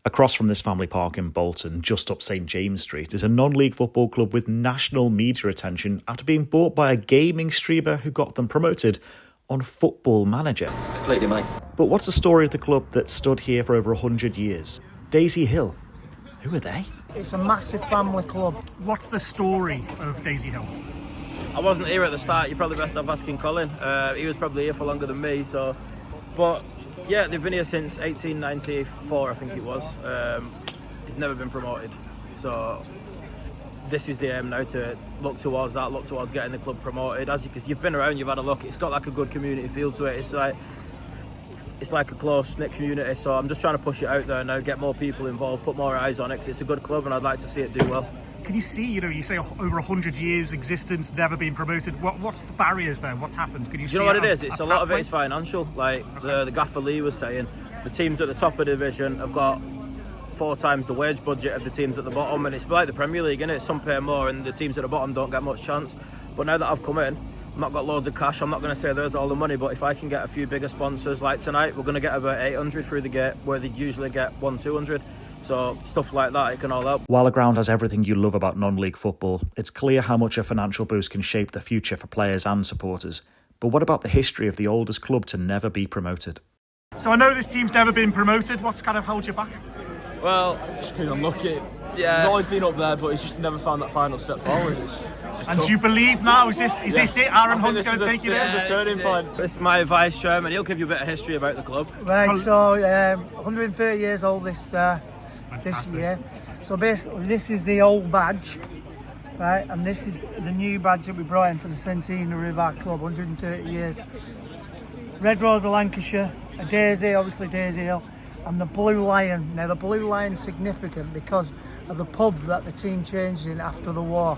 Across from this family park in Bolton, just up St James Street, is a non-league football club with national media attention after being bought by a gaming streamer who got them promoted on Football Manager. Completely, mate. But what's the story of the club that stood here for over 100 years? Daisy Hill. Who are they? It's a massive family club. What's the story of Daisy Hill? I wasn't here at the start. You're probably best off asking Colin. He was probably here for longer than me. But yeah, they've been here since 1894, I think it was. It's never been promoted. So this is the aim now, to look towards that, look towards getting the club promoted. Because you've been around, you've had a look. It's got like a good community feel to it. It's like a close-knit community. So I'm just trying to push it out there now, get more people involved, put more eyes on it. Because it's a good club, and I'd like to see it do well. Can you see, you say over 100 years existence, never been promoted. What's the barriers there? What's happened? Can you see? You know what it is? It's a lot of it is financial. Like the Gaffer Lee was saying, the teams at the top of the division have got 4 times the wage budget of the teams at the bottom, and it's like the Premier League, isn't it? Some pay more, and the teams at the bottom don't get much chance. But now that I've come in, I've not got loads of cash. I'm not going to say there's all the money, but if I can get a few bigger sponsors, like tonight, we're going to get about 800 through the gate, where they usually get 100-200. So stuff like that, it can all help. While a ground has everything you love about non-league football, it's clear how much a financial boost can shape the future for players and supporters. But what about the history of the oldest club to never be promoted? So I know this team's never been promoted. What's kind of held you back? Well, Just been unlucky. yeah. He's always been up there, but he's just never found that final step forward. And do you believe now? Is this it? Aaron Hunt's going to take you This there? is the turning point. This is my vice chairman. He'll give you a bit of history about the club. Right, so 130 years old this Fantastic. year. So basically, this is the old badge, right? And this is the new badge that we brought in for the centenary of our club, 130 years. Red Rose of Lancashire, a Daisy, obviously Daisy Hill, and the Blue Lion. Now the Blue Lion's significant because of the pub that the team changed in after the war.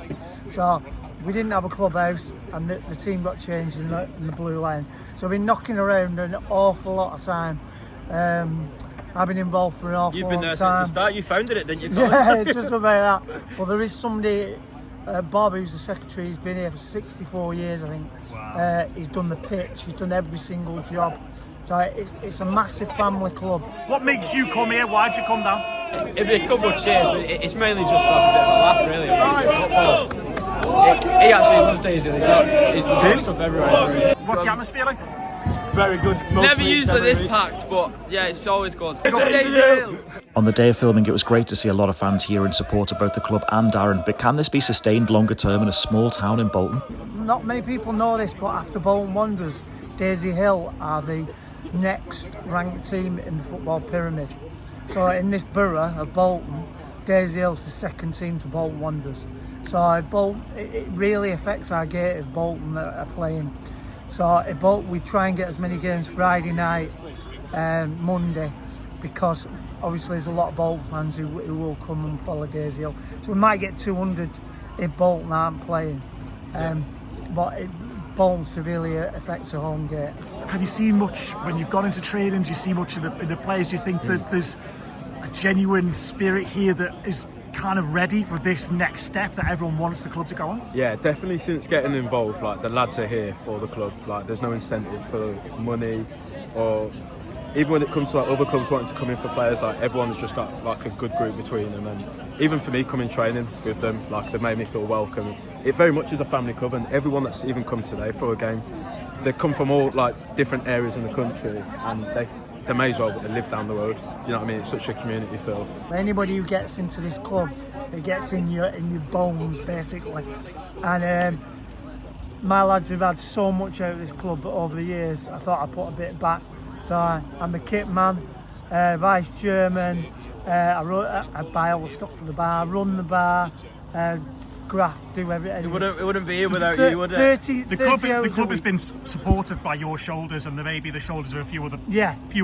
So we didn't have a clubhouse, and the team got changed in the Blue Lion. So we've been knocking around an awful lot of time. I've been involved for an awful You've been there long since time. the start. You founded it, didn't you, Colin? Yeah, just about that. Well, there is somebody, Bob, who's the secretary. He's been here for 64 years, I think. Wow. He's done the pitch. He's done every single job. So it's a massive family club. What makes you come here? Why'd you come down? It'd be a couple of cheers, but it's mainly just to have a bit of a laugh, really. He actually loves Daisy. He's doing stuff everywhere. What's the atmosphere like? Very good. Never usually this packed, but yeah, it's always good. On the day of filming, it was great to see a lot of fans here in support of both the club and Darren, but can this be sustained longer term in a small town in Bolton? Not many people know this, but after Bolton Wanderers, Daisy Hill are the next ranked team in the football pyramid. So in this borough of Bolton, Daisy Hill's the second team to Bolton Wanderers. So Bolton, it really affects our gate if Bolton are playing. So we try and get as many games Friday night and Monday, because obviously there's a lot of Bolton fans who will come and follow Daisy Hill. So we might get 200 if Bolton aren't playing. But Bolton severely affects the home gate. Have you seen much when you've gone into training? Do you see much of the players? Do you think that there's a genuine spirit here that is kind of ready for this next step that everyone wants the club to go on? Yeah, definitely. Since getting involved, like the lads are here for the club. Like there's no incentive for money, or even when it comes to like other clubs wanting to come in for players, like everyone's just got like a good group between them. And even for me coming training with them, like they made me feel welcome. It very much is a family club, and everyone that's even come today for a game, they come from all like different areas in the country, and they may as well live down the road. Do you know what I mean? It's such a community feel. Anybody who gets into this club, it gets in your bones basically. And my lads have had so much out of this club over the years. I thought I'd put a bit back. So I'm the kit man, vice chairman. I buy all the stuff for the bar, run the bar, graft, do everything. It wouldn't be here without you, would it? The club has been supported by your shoulders and maybe the shoulders of a few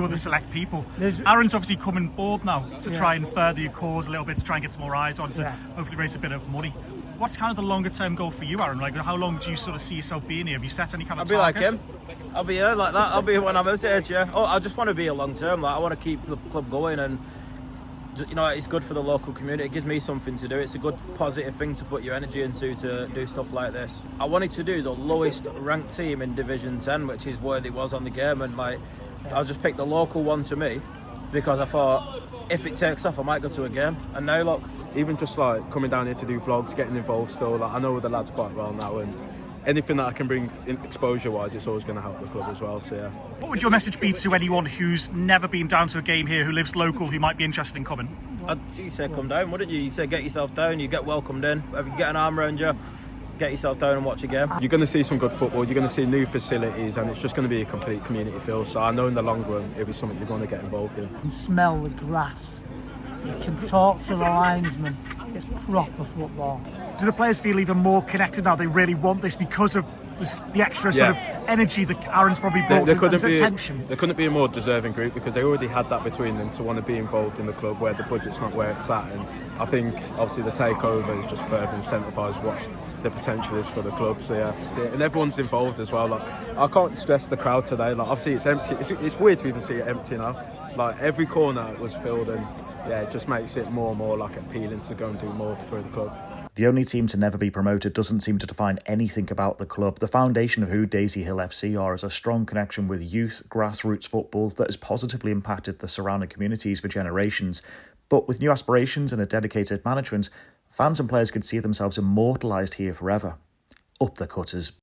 other select people. Aaron's obviously come on board now to try and further your cause a little bit, to try and get some more eyes on, to hopefully raise a bit of money. What's kind of the longer term goal for you, Aaron? Like, how long do you sort of see yourself being here? Have you set any kind of targets? I'll be like him. I'll be here like that. I'll be here when I'm at age, yeah. Oh, I just want to be a long term. Like, I want to keep the club going, and you know, it's good for the local community. It gives me something to do. It's a good positive thing to put your energy into, to do stuff like this. I wanted to do the lowest ranked team in Division 10, which is where it was on the game, and I'll just pick the local one to me, because I thought if it takes off, I might go to a game. And now look, even just like coming down here to do vlogs, getting involved still. Like I know the lads quite well now, and anything that I can bring in exposure-wise, it's always going to help the club as well. So yeah. What would your message be to anyone who's never been down to a game here, who lives local, who might be interested in coming? You say come down, wouldn't you? You say get yourself down, you get welcomed in. If you get an arm around you, get yourself down and watch a game. You're going to see some good football, you're going to see new facilities, and it's just going to be a complete community feel. So I know in the long run, it'll be something you're going to get involved in. You can smell the grass. You can talk to the linesman. It's proper football. Do the players feel even more connected now? They really want this because of the extra sort of energy that Aaron's probably brought to attention. There couldn't be a more deserving group because they already had that between them to want to be involved in the club where the budget's not where it's at. And I think obviously the takeover has just further incentivised what the potential is for the club. So yeah, and everyone's involved as well. Like I can't stress the crowd today. Like obviously it's empty. It's weird to even see it empty now. Like every corner was filled, and yeah, it just makes it more and more like appealing to go and do more for the club. The only team to never be promoted doesn't seem to define anything about the club. The foundation of who Daisy Hill FC are is a strong connection with youth grassroots football that has positively impacted the surrounding communities for generations. But with new aspirations and a dedicated management, fans and players could see themselves immortalised here forever. Up the Cutters.